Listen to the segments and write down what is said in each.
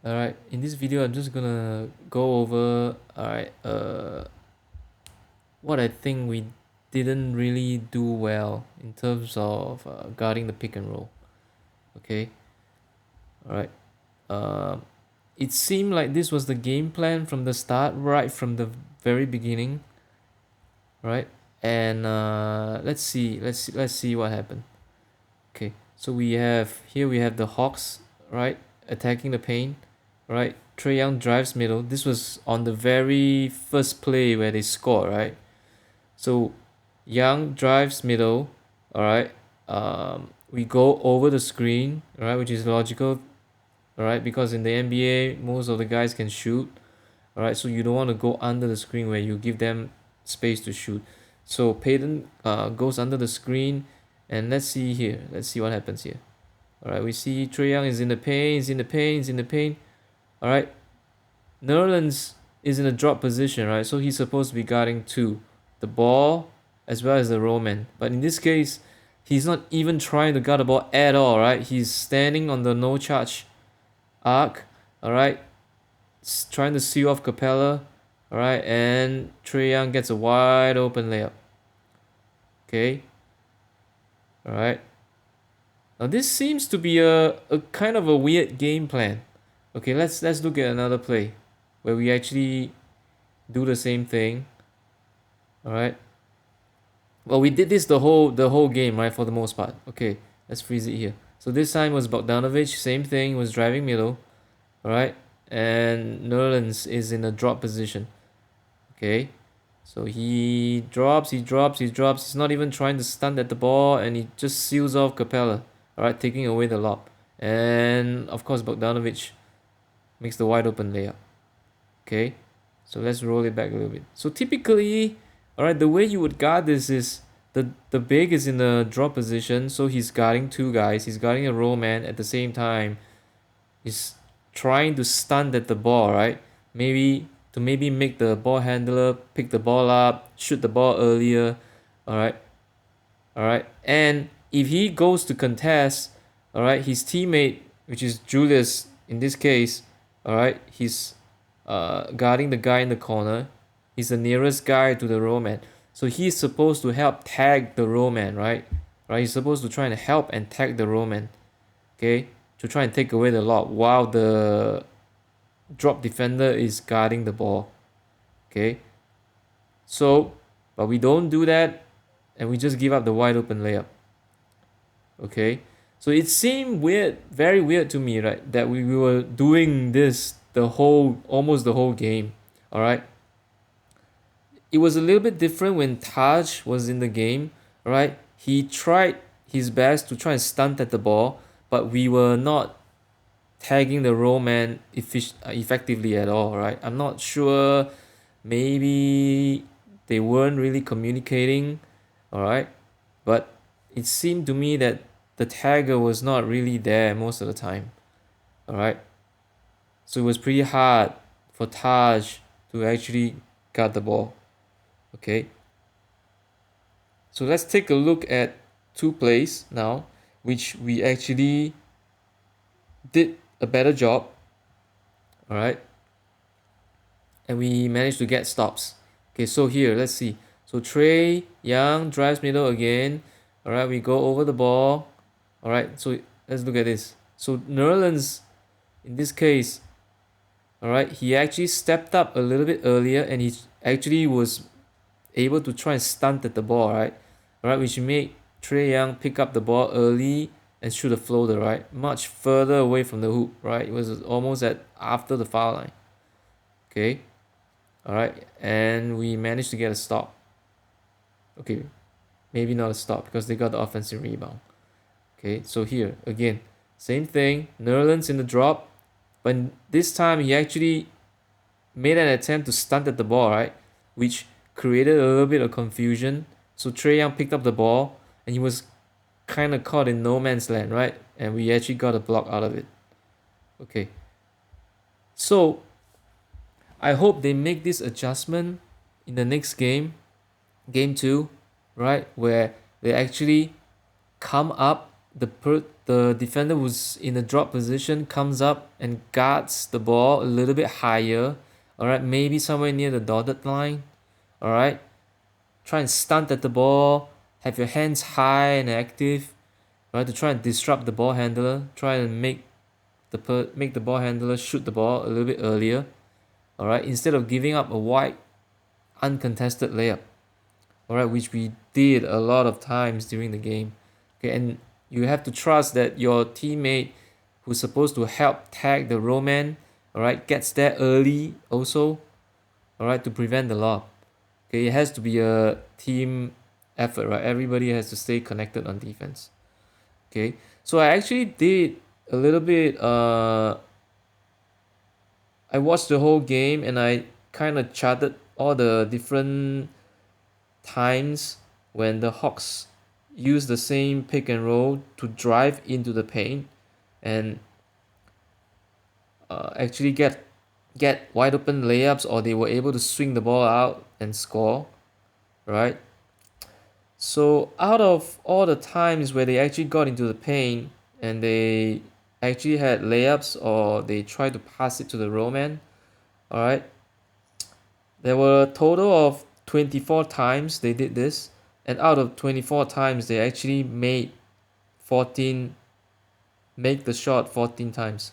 Alright, in this video I'm just gonna go over what I think we didn't really do well in terms of guarding the pick and roll. Okay, alright. Um, it seemed like this was the game plan from the start, right from the very beginning, right? And let's see what happened. Okay, so we have the Hawks, right, attacking the paint, right? Trae Young drives middle. This was on the very first play where they scored, right? So Young drives middle, all right. We go over the screen, all right, which is logical, all right, because in the NBA most of the guys can shoot, all right. So you don't want to go under the screen where you give them space to shoot. So Payton goes under the screen, and let's see here. Let's see what happens here. All right, we see Trae Young is in the paint, is in the paint, is in the paint. All right, Nerlens is in a drop position, right? So he's supposed to be guarding two, the ball as well as the roll man. But in this case, he's not even trying to guard the ball at all, right? He's standing on the no charge arc, all right, trying to seal off Capella, all right, and Trae Young gets a wide open layup. Okay, all right. Now this seems to be a kind of a weird game plan. Okay, let's look at another play where we actually do the same thing. All right. Well, we did this the whole game, right, for the most part. Okay, let's freeze it here. So this time was Bogdanovich, same thing, was driving middle, all right, and Nerlens is in a drop position. Okay, so he drops, he drops, he drops. He's not even trying to stunt at the ball, and he just seals off Capella, all right, taking away the lob. And of course, Bogdanovich makes the wide open layup. Okay, so let's roll it back a little bit. So typically, all right, the way you would guard this is the big is in the drop position, so he's guarding two guys. He's guarding a roll man at the same time. He's trying to stunt at the ball, right? Maybe make the ball handler pick the ball up, shoot the ball earlier. All right, all right. And if he goes to contest, all right, his teammate, which is Julius in this case, all right, he's guarding the guy in the corner. He's the nearest guy to the roll man. So he's supposed to help tag the roll man, right? Right? He's supposed to try and help and tag the roll man, okay? To try and take away the lob while the drop defender is guarding the ball, okay? So, but we don't do that and we just give up the wide open layup. Okay, so it seemed weird, very weird to me, right, that we were doing this almost the whole game. All right, it was a little bit different when Taj was in the game. All right, he tried his best to try and stunt at the ball, but we were not tagging the roll man effectively at all. Right, I'm not sure, maybe they weren't really communicating. All right, but it seemed to me that the tagger was not really there most of the time. All right, so it was pretty hard for Taj to actually guard the ball. Okay, so let's take a look at two plays now, which we actually did a better job. All right, and we managed to get stops. Okay, so here let's see. So Trae Young drives middle again. All right, we go over the ball. All right, so let's look at this. So Nerlens, in this case, all right, he actually stepped up a little bit earlier, and he actually was able to try and stunt at the ball, right? All right, which made Trae Young pick up the ball early and shoot a floater, right? Much further away from the hoop, right? It was almost at after the foul line. Okay, all right, and we managed to get a stop. Okay, maybe not a stop because they got the offensive rebound. Okay, so here again, same thing. Nerlens in the drop, but this time he actually made an attempt to stunt at the ball, right? Which created a little bit of confusion. So Trae Young picked up the ball and he was kind of caught in no man's land, right? And we actually got a block out of it. Okay. So I hope they make this adjustment in the next game, game two, right? Where they actually come up the the defender who's in a drop position comes up and guards the ball a little bit higher, all right, maybe somewhere near the dotted line, all right. Try and stunt at the ball, have your hands high and active, right, to try and disrupt the ball handler, try and make the ball handler shoot the ball a little bit earlier, all right, instead of giving up a wide uncontested layup, all right, which we did a lot of times during the game. Okay, and you have to trust that your teammate who's supposed to help tag the roll man, all right, gets there early also, all right, to prevent the lob. Okay, it has to be a team effort, right? Everybody has to stay connected on defense. Okay, so I actually did a little bit. I watched the whole game and I kind of charted all the different times when the Hawks use the same pick and roll to drive into the paint and actually get wide open layups, or they were able to swing the ball out and score, right? So out of all the times where they actually got into the paint and they actually had layups or they tried to pass it to the roll man, all right, there were a total of 24 times they did this, and out of 24 times they actually made 14 make the shot 14 times.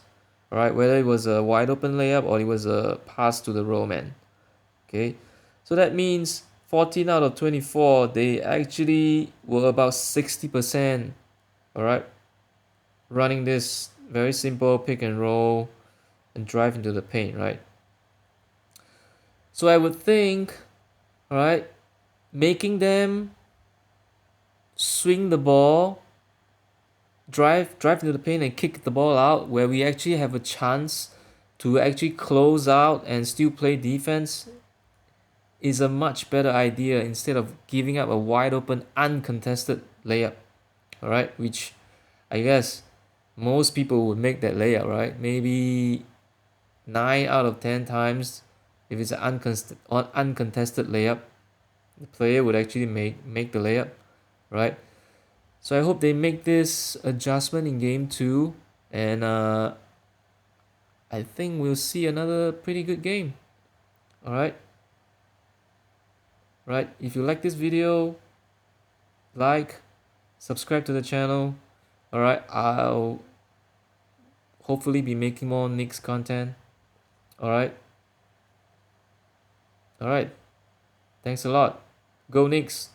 All right, whether it was a wide open layup or it was a pass to the roll man. Okay, so that means 14 out of 24, they actually were about 60%, all right, running this very simple pick and roll and drive into the paint, right? So I would think, all right, making them swing the ball, drive into the paint and kick the ball out, where we actually have a chance to actually close out and still play defense, is a much better idea instead of giving up a wide open uncontested layup. All right, which I guess most people would make that layup, right? Maybe 9 out of 10 times, if it's an uncontested layup, the player would actually make the layup, right? So I hope they make this adjustment in game two, and I think we'll see another pretty good game. All right, right. If you like this video, like, subscribe to the channel. All right, I'll hopefully be making more Knicks content. All right, all right. Thanks a lot. Go Knicks.